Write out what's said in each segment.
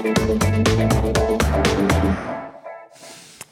Et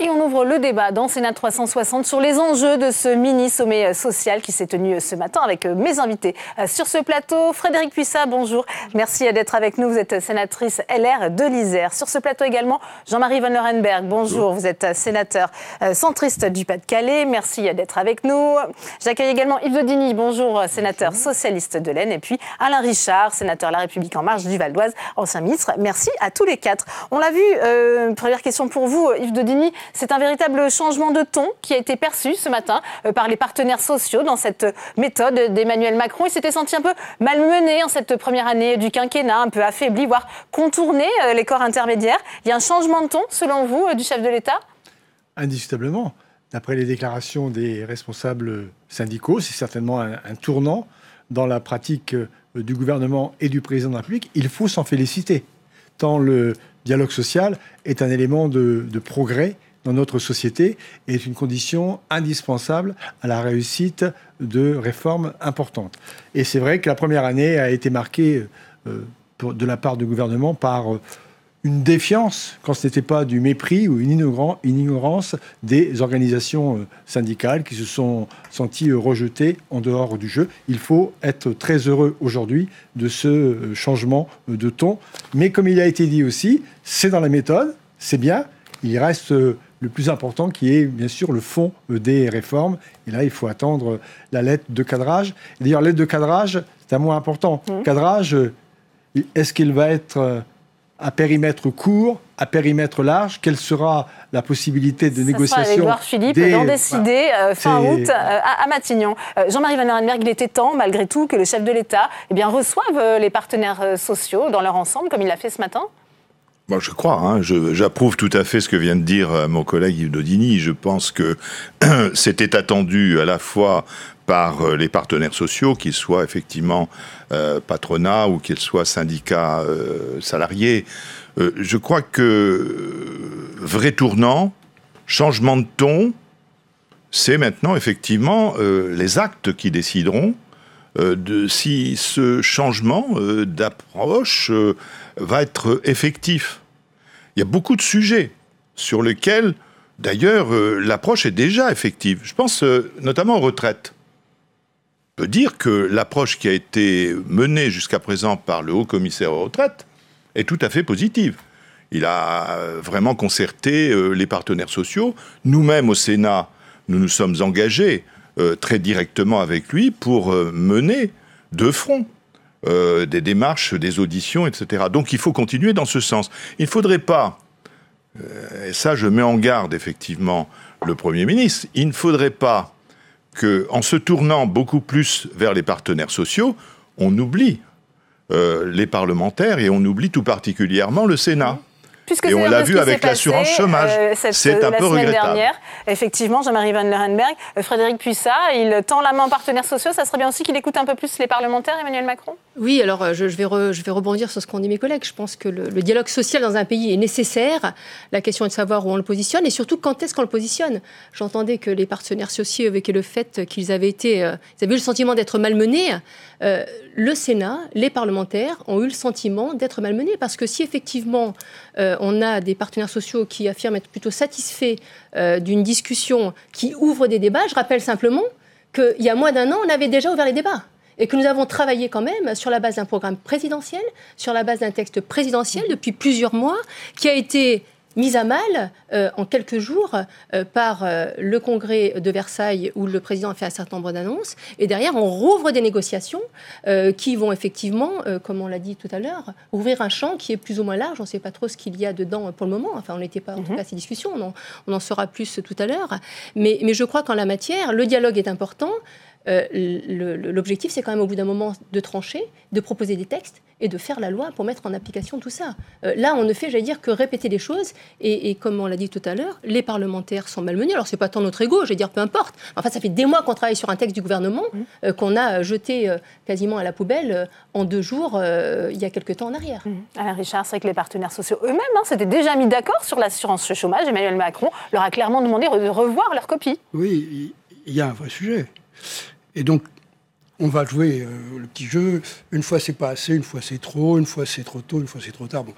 on ouvre le débat dans Sénat 360 sur les enjeux de ce mini-sommet social qui s'est tenu ce matin avec mes invités sur ce plateau. Frédérique Puissat, bonjour. Merci d'être avec nous. Vous êtes sénatrice LR de l'Isère. Sur ce plateau également, Jean-Marie Van Lerenbergh, bonjour. Vous êtes sénateur centriste du Pas-de-Calais. Merci d'être avec nous. J'accueille également Yves Daudigny, bonjour, sénateur socialiste de l'Aisne. Et puis Alain Richard, sénateur La République En Marche du Val d'Oise, ancien ministre. Merci à tous les quatre. On l'a vu, première question pour vous, Yves Daudigny. C'est un véritable changement de ton qui a été perçu ce matin par les partenaires sociaux dans cette méthode d'Emmanuel Macron. Il s'était senti un peu malmené en cette première année du quinquennat, un peu affaibli, voire contourné les corps intermédiaires. Il y a un changement de ton, selon vous, du chef de l'État ? Indiscutablement. D'après les déclarations des responsables syndicaux, c'est certainement un tournant dans la pratique du gouvernement et du président de la République. Il faut s'en féliciter, tant le dialogue social est un élément de progrès dans notre société et est une condition indispensable à la réussite de réformes importantes. Et c'est vrai que la première année a été marquée de la part du gouvernement par une défiance, quand ce n'était pas du mépris ou une ignorance des organisations syndicales qui se sont senties rejetées en dehors du jeu. Il faut être très heureux aujourd'hui de ce changement de ton. Mais comme il a été dit aussi, c'est dans la méthode, c'est bien. Il reste le plus important qui est bien sûr le fond des réformes. Et là, il faut attendre la lettre de cadrage. Et d'ailleurs, lettre de cadrage, c'est un mot important. Cadrage, est-ce qu'il va être à périmètre court, à périmètre large? Quelle sera la possibilité de négociation? Ça sera Édouard Philippe d'en décider fin août à Matignon. Jean-Marie Van Lerenbergh, il était temps, malgré tout, que le chef de l'État reçoive les partenaires sociaux dans leur ensemble, comme il l'a fait ce matin. Bon, je crois, j'approuve tout à fait ce que vient de dire mon collègue Yves Daudigny. Je pense que c'était attendu à la fois par les partenaires sociaux, qu'ils soient effectivement patronat ou qu'ils soient syndicats salariés. Je crois que vrai tournant, changement de ton, c'est maintenant effectivement les actes qui décideront de si ce changement d'approche va être effectif. Il y a beaucoup de sujets sur lesquels, d'ailleurs, l'approche est déjà effective. Je pense notamment aux retraites. On peut dire que l'approche qui a été menée jusqu'à présent par le haut-commissaire aux retraites est tout à fait positive. Il a vraiment concerté les partenaires sociaux. Nous-mêmes, au Sénat, nous nous sommes engagés très directement avec lui pour mener de front des démarches, des auditions, etc. Donc il faut continuer dans ce sens. Il ne faudrait pas, et ça je mets en garde effectivement le Premier ministre, il ne faudrait pas qu'en se tournant beaucoup plus vers les partenaires sociaux, on oublie les parlementaires et on oublie tout particulièrement le Sénat. Et on l'a vu avec l'assurance chômage. C'est un peu regrettable. Dernière, effectivement, Jean-Marie Van Lerenbergh, Frédérique Puissat, il tend la main aux partenaires sociaux. Ça serait bien aussi qu'il écoute un peu plus les parlementaires, Emmanuel Macron ? Oui, alors je vais rebondir sur ce qu'ont dit mes collègues. Je pense que le dialogue social dans un pays est nécessaire. La question est de savoir où on le positionne et surtout quand est-ce qu'on le positionne. J'entendais que les partenaires sociaux évoquaient le fait qu'ils avaient eu le sentiment d'être malmenés. Le Sénat, les parlementaires ont eu le sentiment d'être malmenés parce que si effectivement on a des partenaires sociaux qui affirment être plutôt satisfaits d'une discussion qui ouvre des débats, je rappelle simplement qu'il y a moins d'un an, on avait déjà ouvert les débats. Et que nous avons travaillé quand même sur la base d'un programme présidentiel, sur la base d'un texte présidentiel depuis plusieurs mois, qui a été mise à mal en quelques jours par le congrès de Versailles où le président a fait un certain nombre d'annonces. Et derrière, on rouvre des négociations qui vont effectivement, comme on l'a dit tout à l'heure, ouvrir un champ qui est plus ou moins large. On ne sait pas trop ce qu'il y a dedans pour le moment. Enfin, on n'était pas en tout cas à ces discussions. On en saura plus tout à l'heure. Mais je crois qu'en la matière, le dialogue est important. L'objectif, c'est quand même au bout d'un moment de trancher, de proposer des textes et de faire la loi pour mettre en application tout ça. Là, on ne fait, j'allais dire, que répéter les choses. Et comme on l'a dit tout à l'heure, les parlementaires sont malmenés. Alors, c'est pas tant notre ego, j'allais dire, peu importe. Enfin, ça fait des mois qu'on travaille sur un texte du gouvernement qu'on a jeté quasiment à la poubelle en 2 jours, il y a quelque temps en arrière. Alain Richard, c'est vrai que les partenaires sociaux eux-mêmes s'étaient déjà mis d'accord sur l'assurance chômage. Emmanuel Macron leur a clairement demandé de revoir leur copie. Oui, il y a un vrai sujet. Et donc, on va jouer le petit jeu. Une fois, c'est pas assez, une fois, c'est trop, une fois, c'est trop tôt, une fois, c'est trop tard. Bon.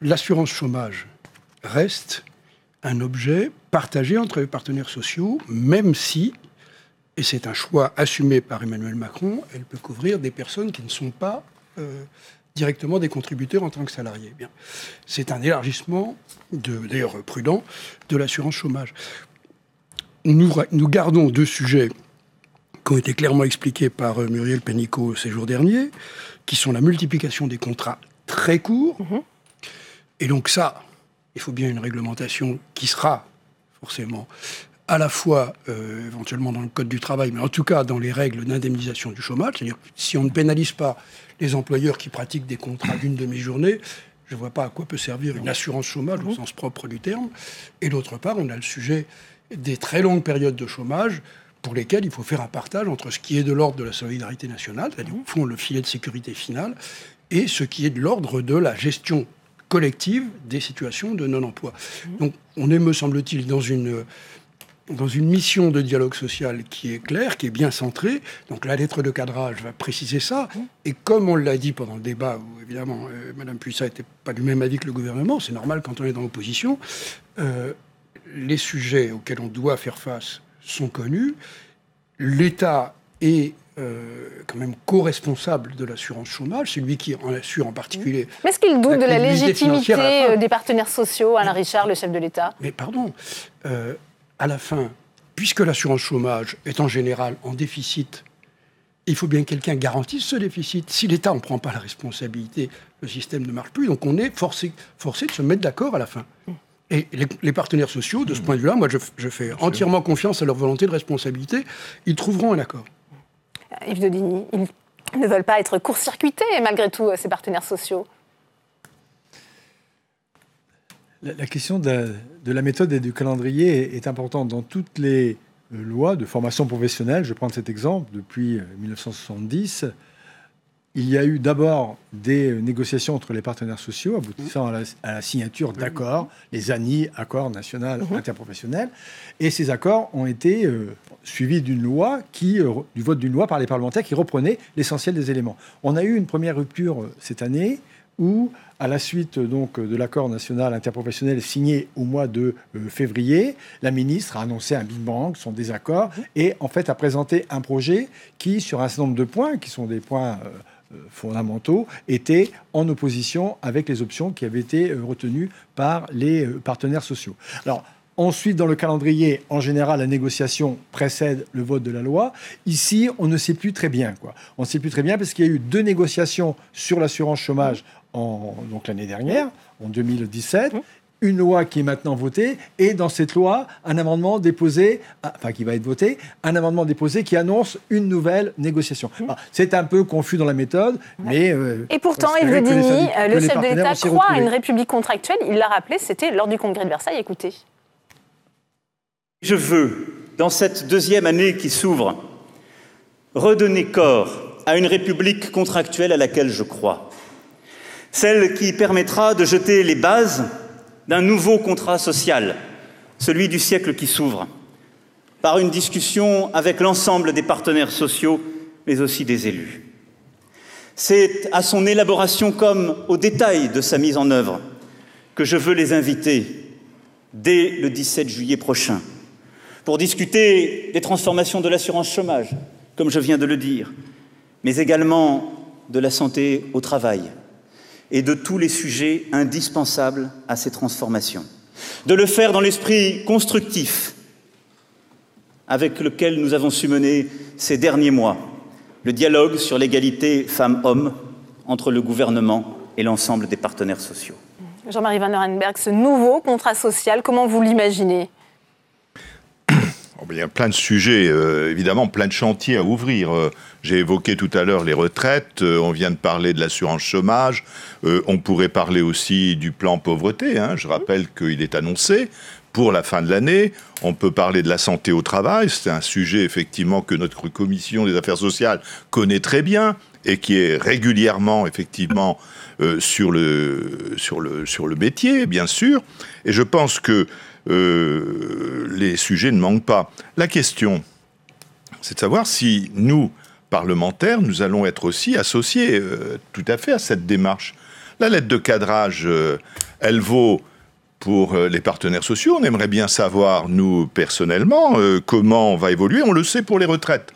l'assurance chômage reste un objet partagé entre les partenaires sociaux, même si, et c'est un choix assumé par Emmanuel Macron, elle peut couvrir des personnes qui ne sont pas directement des contributeurs en tant que salariés. Bien. C'est un élargissement, d'ailleurs prudent, de l'assurance chômage. Nous gardons deux sujets qui ont été clairement expliqués par Muriel Pénicaud ces jours derniers, qui sont la multiplication des contrats très courts. Et donc ça, il faut bien une réglementation qui sera forcément à la fois éventuellement dans le Code du travail, mais en tout cas dans les règles d'indemnisation du chômage. C'est-à-dire que si on ne pénalise pas les employeurs qui pratiquent des contrats d'une demi-journée, je ne vois pas à quoi peut servir une assurance chômage au sens propre du terme. Et d'autre part, on a le sujet des très longues périodes de chômage pour lesquelles il faut faire un partage entre ce qui est de l'ordre de la solidarité nationale, c'est-à-dire au fond le filet de sécurité final, et ce qui est de l'ordre de la gestion collective des situations de non-emploi. Donc on est, me semble-t-il, dans une mission de dialogue social qui est claire, qui est bien centrée. Donc la lettre de cadrage va préciser ça. Et comme on l'a dit pendant le débat, où évidemment Mme Puissat n'était pas du même avis que le gouvernement, c'est normal quand on est dans l'opposition, les sujets auxquels on doit faire face sont connus. L'État est quand même co-responsable de l'assurance chômage, c'est lui qui en assure en particulier. Mais est-ce qu'il doute de la légitimité des partenaires sociaux, Alain Richard, le chef de l'État ? Mais pardon, à la fin, puisque l'assurance chômage est en général en déficit, il faut bien que quelqu'un garantisse ce déficit. Si l'État n'en prend pas la responsabilité, le système ne marche plus. Donc on est forcé de se mettre d'accord à la fin. Et les partenaires sociaux, de ce point de vue-là, moi je fais entièrement confiance à leur volonté de responsabilité. Ils trouveront un accord. Yves Daudigny, ils ne veulent pas être court-circuités, malgré tout, ces partenaires sociaux. La question de la méthode et du calendrier est importante. Dans toutes les lois de formation professionnelle, je prends cet exemple, depuis 1970, il y a eu d'abord des négociations entre les partenaires sociaux, aboutissant à la signature d'accords, les ANI, accords national interprofessionnels, et ces accords ont été suivis d'une loi du vote d'une loi par les parlementaires qui reprenait l'essentiel des éléments. On a eu une première rupture cette année où, à la suite donc de l'accord national interprofessionnel signé au mois de février, la ministre a annoncé un Big Bang, son désaccord, et en fait a présenté un projet qui, sur un certain nombre de points, qui sont des points fondamentaux, était en opposition avec les options qui avaient été retenues par les partenaires sociaux. Alors, ensuite, dans le calendrier, en général, la négociation précède le vote de la loi. Ici, on ne sait plus très bien, quoi. On ne sait plus très bien parce qu'il y a eu 2 négociations sur l'assurance chômage donc l'année dernière, en 2017. Une loi qui est maintenant votée, et dans cette loi, un amendement déposé, qui va être voté, un amendement déposé qui annonce une nouvelle négociation. Alors, c'est un peu confus dans la méthode, mais... et pourtant, Yves Daudigny, le chef de l'État croit à une république contractuelle. Il l'a rappelé, c'était lors du congrès de Versailles. Écoutez. Je veux, dans cette deuxième année qui s'ouvre, redonner corps à une république contractuelle à laquelle je crois. Celle qui permettra de jeter les bases d'un nouveau contrat social, celui du siècle qui s'ouvre, par une discussion avec l'ensemble des partenaires sociaux, mais aussi des élus. C'est à son élaboration comme au détail de sa mise en œuvre que je veux les inviter dès le 17 juillet prochain pour discuter des transformations de l'assurance chômage, comme je viens de le dire, mais également de la santé au travail et de tous les sujets indispensables à ces transformations. De le faire dans l'esprit constructif avec lequel nous avons su mener ces derniers mois le dialogue sur l'égalité femmes-hommes entre le gouvernement et l'ensemble des partenaires sociaux. Jean-Marie Vanlerenberghe, ce nouveau contrat social, comment vous l'imaginez ? Il y a plein de sujets, évidemment, plein de chantiers à ouvrir. J'ai évoqué tout à l'heure les retraites, on vient de parler de l'assurance chômage, on pourrait parler aussi du plan pauvreté, je rappelle qu'il est annoncé pour la fin de l'année. On peut parler de la santé au travail, c'est un sujet effectivement que notre commission des affaires sociales connaît très bien et qui est régulièrement effectivement sur le métier, bien sûr. Et je pense que les sujets ne manquent pas. La question, c'est de savoir si nous, parlementaires, nous allons être aussi associés tout à fait à cette démarche. La lettre de cadrage Elle vaut pour les partenaires sociaux. On aimerait bien savoir, nous, personnellement, comment on va évoluer. On le sait pour les retraites.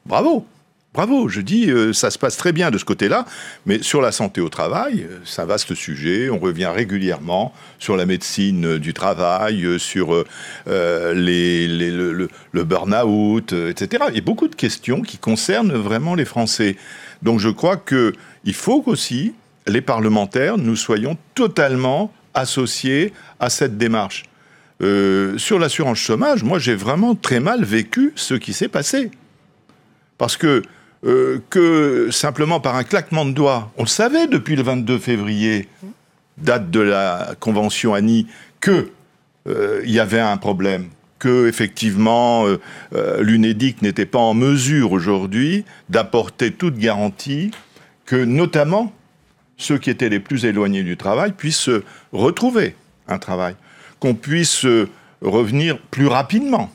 Bravo. Bravo, je dis, ça se passe très bien de ce côté-là, mais sur la santé au travail, c'est un vaste sujet. On revient régulièrement sur la médecine du travail, sur le burn-out, etc. Il y a beaucoup de questions qui concernent vraiment les Français. Donc je crois qu'il faut qu'aussi les parlementaires, nous soyons totalement associés à cette démarche. Sur l'assurance chômage, moi j'ai vraiment très mal vécu ce qui s'est passé. Parce que simplement par un claquement de doigts, on le savait depuis le 22 février, date de la convention Annie, qu'il y avait un problème, que effectivement l'UNEDIC n'était pas en mesure aujourd'hui d'apporter toute garantie que notamment ceux qui étaient les plus éloignés du travail puissent retrouver un travail, qu'on puisse revenir plus rapidement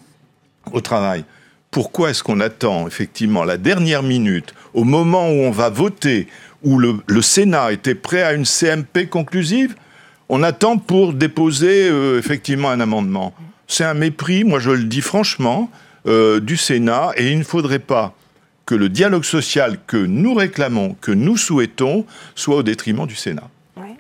au travail. Pourquoi est-ce qu'on attend effectivement la dernière minute, au moment où on va voter, où le Sénat était prêt à une CMP conclusive, on attend pour déposer effectivement un amendement. C'est un mépris, moi je le dis franchement, du Sénat, et il ne faudrait pas que le dialogue social que nous réclamons, que nous souhaitons, soit au détriment du Sénat.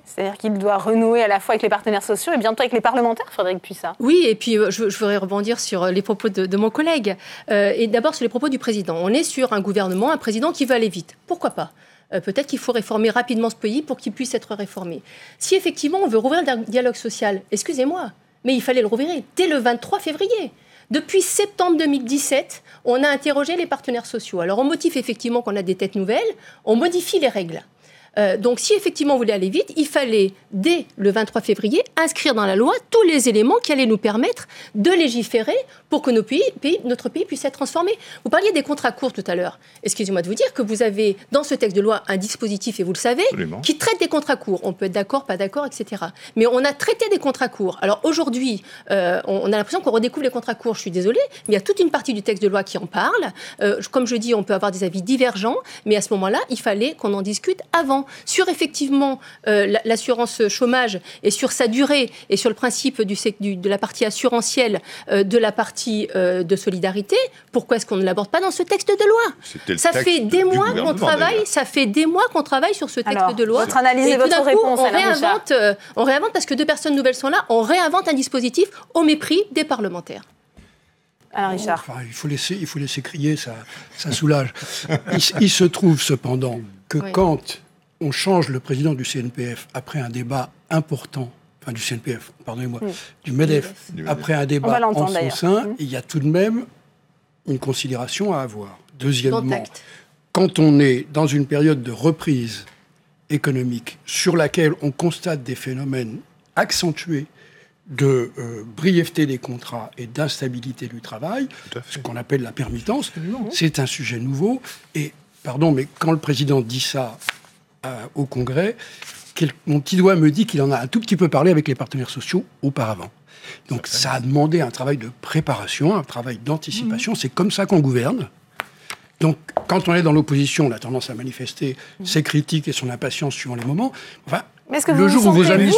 C'est-à-dire qu'il doit renouer à la fois avec les partenaires sociaux et bientôt avec les parlementaires, Frédérique Puissat. Oui, et puis je voudrais rebondir sur les propos de mon collègue. Et d'abord sur les propos du président. On est sur un gouvernement, un président qui veut aller vite. Pourquoi pas ? Peut-être qu'il faut réformer rapidement ce pays pour qu'il puisse être réformé. Si effectivement on veut rouvrir le dialogue social, excusez-moi, mais il fallait le rouvrir dès le 23 février. Depuis septembre 2017, on a interrogé les partenaires sociaux. Alors on motive effectivement qu'on a des têtes nouvelles, on modifie les règles. Donc si effectivement on voulait aller vite, il fallait, dès le 23 février, inscrire dans la loi tous les éléments qui allaient nous permettre de légiférer pour que notre pays puisse être transformé. Vous parliez des contrats courts tout à l'heure. Excusez-moi de vous dire que vous avez dans ce texte de loi un dispositif, et vous le savez, absolument, qui traite des contrats courts. On peut être d'accord, pas d'accord, etc. Mais on a traité des contrats courts. Alors aujourd'hui, on a l'impression qu'on redécouvre les contrats courts. Je suis désolée, mais il y a toute une partie du texte de loi qui en parle. Comme je dis, on peut avoir des avis divergents, mais à ce moment-là, il fallait qu'on en discute avant. Sur effectivement l'assurance chômage et sur sa durée et sur le principe de la partie assurantielle, de la partie de solidarité, pourquoi est-ce qu'on ne l'aborde pas dans ce texte de loi ? Ça fait des mois qu'on travaille, sur ce texte de loi. Votre analyse et votre réponse, on réinvente parce que deux personnes nouvelles sont là, on réinvente un dispositif au mépris des parlementaires. Alors Richard. Enfin, il faut laisser crier, ça soulage. Il se trouve cependant que quand on change le président du CNPF après un débat important, enfin du CNPF, pardonnez-moi, du MEDEF, après un débat en son sein, il y a tout de même une considération à avoir. Deuxièmement, quand on est dans une période de reprise économique sur laquelle on constate des phénomènes accentués de brièveté des contrats et d'instabilité du travail, ce qu'on appelle la permittence, c'est un sujet nouveau. Et, pardon, mais quand le président dit ça au Congrès, mon petit doigt me dit qu'il en a un tout petit peu parlé avec les partenaires sociaux auparavant. Donc ça a demandé un travail de préparation, un travail d'anticipation. C'est comme ça qu'on gouverne. Donc quand on est dans l'opposition, on a tendance à manifester ses critiques et son impatience suivant les moments. Enfin, le jour où vos amis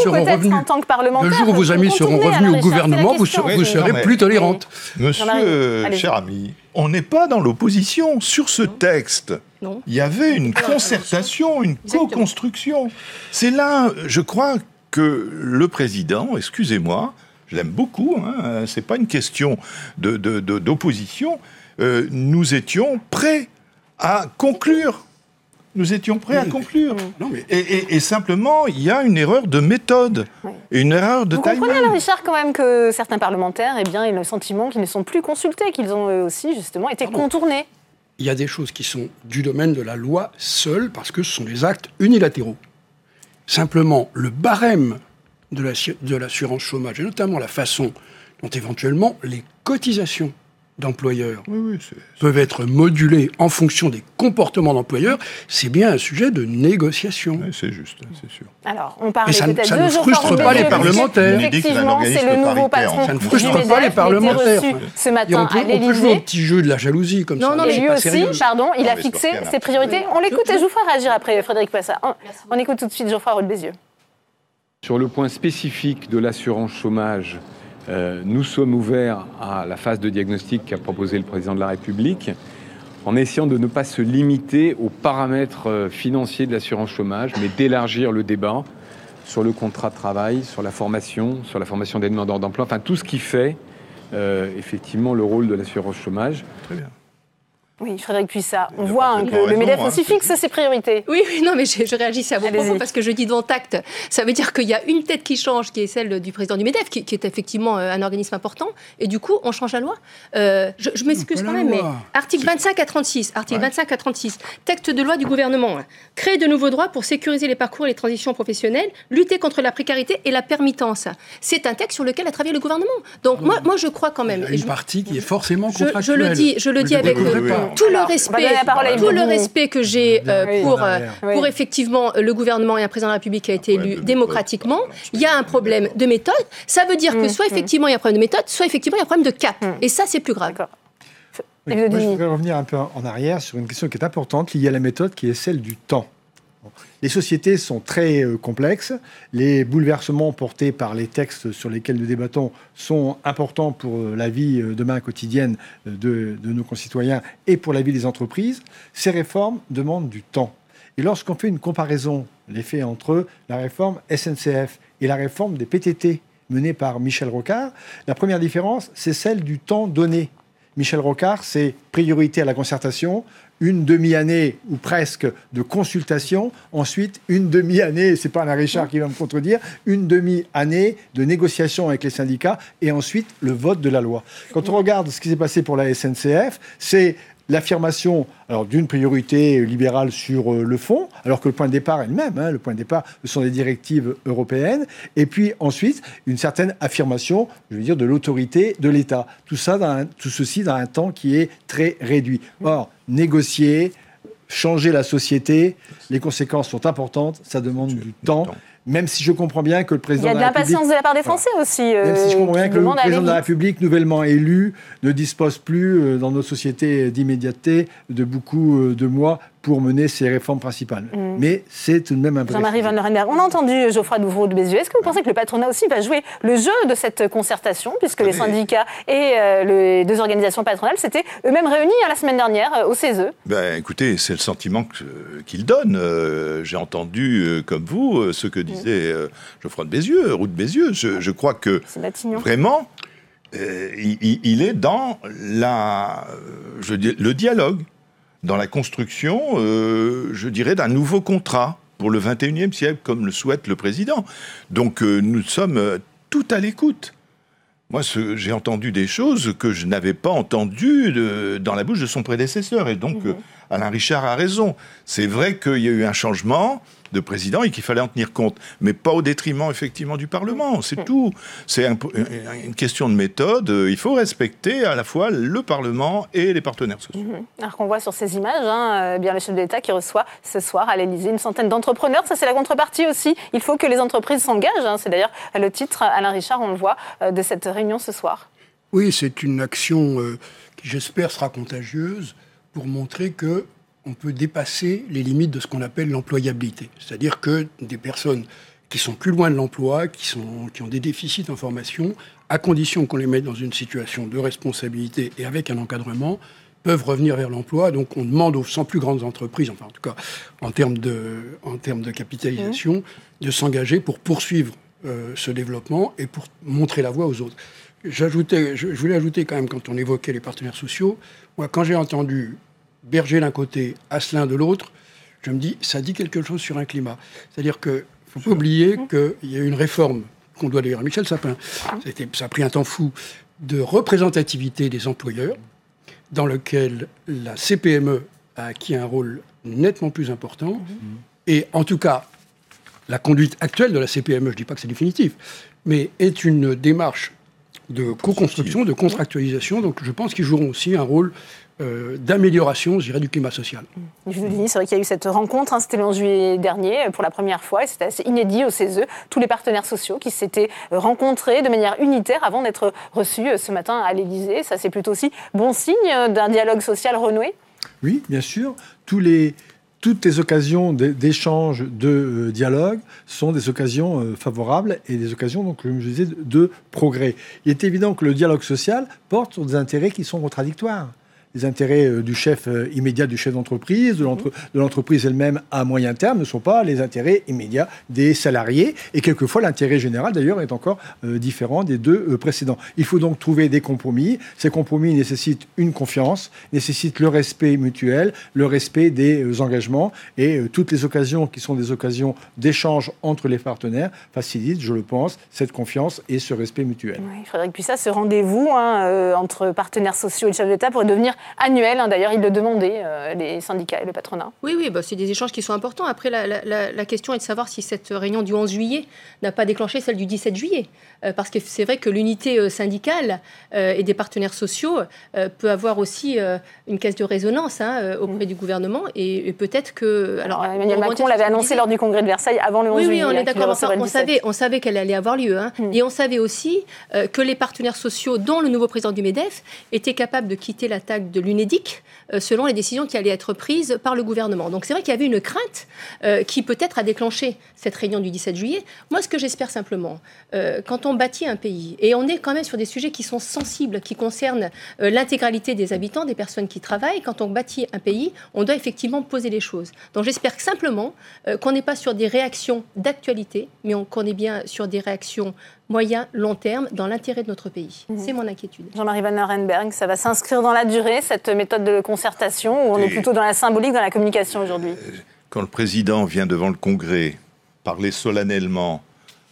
seront revenus au gouvernement, vous serez plus tolérante. Monsieur, cher ami, on n'est pas dans l'opposition. Sur ce texte, il y avait une concertation, une co-construction. C'est là, je crois, que le président, excusez-moi, je l'aime beaucoup, hein, c'est pas une question d'opposition, nous étions prêts à conclure. Nous étions prêts à conclure. Et simplement, il y a une erreur de méthode, une erreur de timing. Vous comprenez, alors, Richard, quand même, que certains parlementaires aient le sentiment qu'ils ne sont plus consultés, qu'ils ont eux aussi, justement, été contournés. Il y a des choses qui sont du domaine de la loi seule, parce que ce sont des actes unilatéraux. Simplement, le barème de l'assurance chômage, et notamment la façon dont éventuellement les cotisations d'employeurs peuvent être modulés en fonction des comportements d'employeurs, c'est bien un sujet de négociation. Oui, c'est juste, c'est sûr. Alors, on parlait ça ne frustre pas les parlementaires. Effectivement, c'est le nouveau patron. Ça ne frustre pas les parlementaires. Ce matin à l'Élysée. On peut jouer au petit jeu de la jalousie comme ça. Non, mais lui aussi, il a fixé ses priorités. On l'écoute et je vous ferai réagir après, Frédérique Puissat. On écoute tout de suite Geoffroy Roux de Bézieux. Sur le point spécifique de l'assurance chômage, nous sommes ouverts à la phase de diagnostic qu'a proposé le président de la République, en essayant de ne pas se limiter aux paramètres financiers de l'assurance chômage, mais d'élargir le débat sur le contrat de travail, sur la formation des demandeurs d'emploi, enfin tout ce qui fait effectivement le rôle de l'assurance chômage. Très bien. Oui, Frédérique Puissat, on voit que le MEDEF aussi fixe ses priorités. Oui, non, mais je réagissais à vos propos parce que je dis dont acte. Ça veut dire qu'il y a une tête qui change, qui est celle du président du MEDEF, qui est effectivement un organisme important, et du coup, on change la loi. Je m'excuse quand même, mais article 25 à 36, texte de loi du gouvernement, créer de nouveaux droits pour sécuriser les parcours et les transitions professionnelles, lutter contre la précarité et la permittence. C'est un texte sur lequel a travaillé le gouvernement. Donc moi, je crois quand même. Il y a une partie qui est forcément contractuelle. Je le dis avec tout le respect que j'ai pour effectivement le gouvernement et un président de la République qui a été élu démocratiquement. Il y a un problème de méthode. Ça veut dire que soit effectivement il y a un problème de méthode, soit effectivement il y a un problème de cap. Et ça, c'est plus grave. Oui, moi, je voudrais revenir un peu en arrière sur une question qui est importante, liée à la méthode, qui est celle du temps. Les sociétés sont très complexes. Les bouleversements portés par les textes sur lesquels nous débattons sont importants pour la vie demain quotidienne de nos concitoyens et pour la vie des entreprises. Ces réformes demandent du temps. Et lorsqu'on fait une comparaison, les faits entre la réforme SNCF et la réforme des PTT menée par Michel Rocard, la première différence, c'est celle du temps donné. Michel Rocard, c'est priorité à la concertation, une demi-année ou presque de consultation, ensuite une demi-année, c'est pas Alain Richard qui va me contredire, une demi-année de négociation avec les syndicats et ensuite le vote de la loi. Quand on regarde ce qui s'est passé pour la SNCF, c'est l'affirmation d'une priorité libérale sur le fond, alors que le point de départ est le même. Le point de départ, ce sont des directives européennes. Et puis ensuite, une certaine affirmation, de l'autorité de l'État. Tout ceci dans un temps qui est très réduit. Or, négocier, changer la société, les conséquences sont importantes, ça demande du temps. Même si je comprends bien que le président de la République... Il y a de l'impatience de la part des Français aussi. Même si je comprends bien que le président de la République, nouvellement élu, ne dispose plus, dans nos sociétés d'immédiateté, de beaucoup de mois pour mener ses réformes principales. Mais c'est tout de même un peu... Jean-Marie Van Renberg, on a entendu Geoffroy Douvreau de Bézieux. Est-ce que vous pensez que le patronat aussi va jouer le jeu de cette concertation, puisque les syndicats et les deux organisations patronales s'étaient eux-mêmes réunis la semaine dernière au CESE? Écoutez, c'est le sentiment qu'il donne. J'ai entendu, comme vous, ce que disait Geoffroy de Bézieux, Roux de Bézieux. Je crois que vraiment, il est dans le dialogue, dans la construction, d'un nouveau contrat pour le 21e siècle, comme le souhaite le président. Donc nous sommes tout à l'écoute. Moi, j'ai entendu des choses que je n'avais pas entendues dans la bouche de son prédécesseur. Et donc, Alain Richard a raison. C'est vrai qu'il y a eu un changement de président et qu'il fallait en tenir compte, mais pas au détriment, effectivement, du Parlement. C'est tout. C'est une question de méthode. Il faut respecter à la fois le Parlement et les partenaires sociaux. Alors qu'on voit sur ces images, bien le chef de l'État qui reçoit ce soir à l'Élysée une centaine d'entrepreneurs. Ça, c'est la contrepartie aussi. Il faut que les entreprises s'engagent. C'est d'ailleurs le titre, Alain Richard, on le voit, de cette réunion ce soir. Oui, c'est une action qui, j'espère, sera contagieuse pour montrer que on peut dépasser les limites de ce qu'on appelle l'employabilité. C'est-à-dire que des personnes qui sont plus loin de l'emploi, qui ont des déficits en formation, à condition qu'on les mette dans une situation de responsabilité et avec un encadrement, peuvent revenir vers l'emploi. Donc on demande aux 100 plus grandes entreprises, enfin en tout cas en termes de capitalisation, de s'engager pour poursuivre ce développement et pour montrer la voie aux autres. Je voulais ajouter quand même, quand on évoquait les partenaires sociaux, moi quand j'ai entendu Berger d'un côté, Asselin de l'autre, je me dis, ça dit quelque chose sur un climat. C'est-à-dire qu'il ne faut pas oublier qu'il y a eu une réforme qu'on doit d'ailleurs à Michel Sapin, ça a pris un temps fou, de représentativité des employeurs, dans lequel la CPME a acquis un rôle nettement plus important. Et en tout cas, la conduite actuelle de la CPME, je ne dis pas que c'est définitif, mais est une démarche de co-construction, de contractualisation. Donc je pense qu'ils joueront aussi un rôle d'amélioration, je dirais, du climat social. C'est vrai qu'il y a eu cette rencontre, c'était le 11 juillet dernier, pour la première fois, et c'était assez inédit au CESE. Tous les partenaires sociaux qui s'étaient rencontrés de manière unitaire avant d'être reçus ce matin à l'Élysée. Ça, c'est plutôt aussi bon signe d'un dialogue social renoué? Oui, bien sûr. Tous les toutes les occasions d'échange, de dialogue sont des occasions favorables et des occasions, donc, comme je disais, de progrès. Il est évident que le dialogue social porte sur des intérêts qui sont contradictoires. Les intérêts du chef immédiat du chef d'entreprise, de l'entreprise elle-même à moyen terme, ne sont pas les intérêts immédiats des salariés. Et quelquefois, l'intérêt général, d'ailleurs, est encore différent des deux précédents. Il faut donc trouver des compromis. Ces compromis nécessitent une confiance, nécessitent le respect mutuel, le respect des engagements. Et toutes les occasions qui sont des occasions d'échange entre les partenaires facilitent, je le pense, cette confiance et ce respect mutuel. Oui, Frédérique Puissat, ce rendez-vous entre partenaires sociaux et le chef d'État pourrait devenir annuel, d'ailleurs, ils le demandaient, les syndicats et le patronat. Oui, c'est des échanges qui sont importants. Après, la question est de savoir si cette réunion du 11 juillet n'a pas déclenché celle du 17 juillet. Parce que c'est vrai que l'unité syndicale et des partenaires sociaux peut avoir aussi une caisse de résonance auprès du gouvernement. Et peut-être que... Alors, Emmanuel Macron l'avait annoncé lors du congrès de Versailles avant le 11 juillet. Oui, on est d'accord. On savait qu'elle allait avoir lieu. Et on savait aussi que les partenaires sociaux, dont le nouveau président du MEDEF, étaient capables de quitter l'attaque de l'UNEDIC selon les décisions qui allaient être prises par le gouvernement. Donc c'est vrai qu'il y avait une crainte qui peut-être a déclenché cette réunion du 17 juillet. Moi, ce que j'espère simplement, quand on bâtit un pays, et on est quand même sur des sujets qui sont sensibles, qui concernent l'intégralité des habitants, des personnes qui travaillent, quand on bâtit un pays, on doit effectivement poser les choses. Donc j'espère simplement qu'on n'est pas sur des réactions d'actualité, mais qu'on est bien sur des réactions moyen, long terme, dans l'intérêt de notre pays. C'est mon inquiétude. Jean-Marie Van Arenberg, ça va s'inscrire dans la durée, cette méthode de concertation, ou on est plutôt dans la symbolique, dans la communication aujourd'hui? Quand le président vient devant le Congrès parler solennellement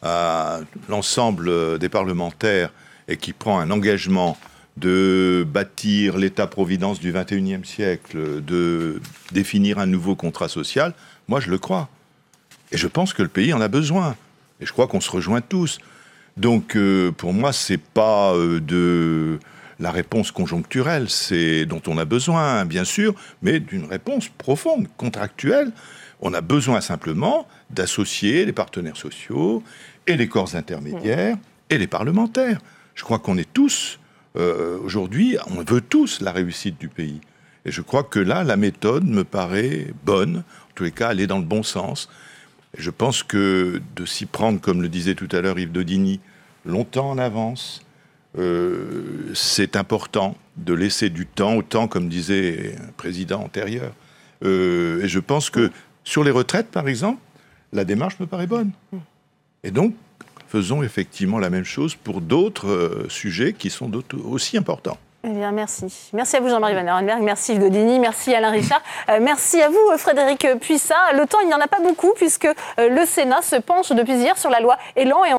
à l'ensemble des parlementaires et qui prend un engagement de bâtir l'État-providence du XXIe siècle, de définir un nouveau contrat social, moi je le crois. Et je pense que le pays en a besoin. Et je crois qu'on se rejoint tous. Donc, pour moi, c'est pas de la réponse conjoncturelle, c'est dont on a besoin, bien sûr, mais d'une réponse profonde, contractuelle. On a besoin simplement d'associer les partenaires sociaux et les corps intermédiaires et les parlementaires. Je crois qu'on est tous, aujourd'hui, on veut tous la réussite du pays. Et je crois que là, la méthode me paraît bonne. En tous les cas, elle est dans le bon sens. Et je pense que de s'y prendre, comme le disait tout à l'heure Yves Daudigny, longtemps en avance, c'est important de laisser du temps au temps, comme disait un président antérieur. Et je pense que sur les retraites, par exemple, la démarche me paraît bonne. Et donc, faisons effectivement la même chose pour d'autres sujets qui sont aussi importants. Eh bien, merci. Merci à vous, Jean-Marie Van Arenberg. Merci Yves Daudigny. Merci Alain Richard. Merci à vous, Frédérique Puissat. Le temps, il n'y en a pas beaucoup puisque le Sénat se penche depuis hier sur la loi Elan.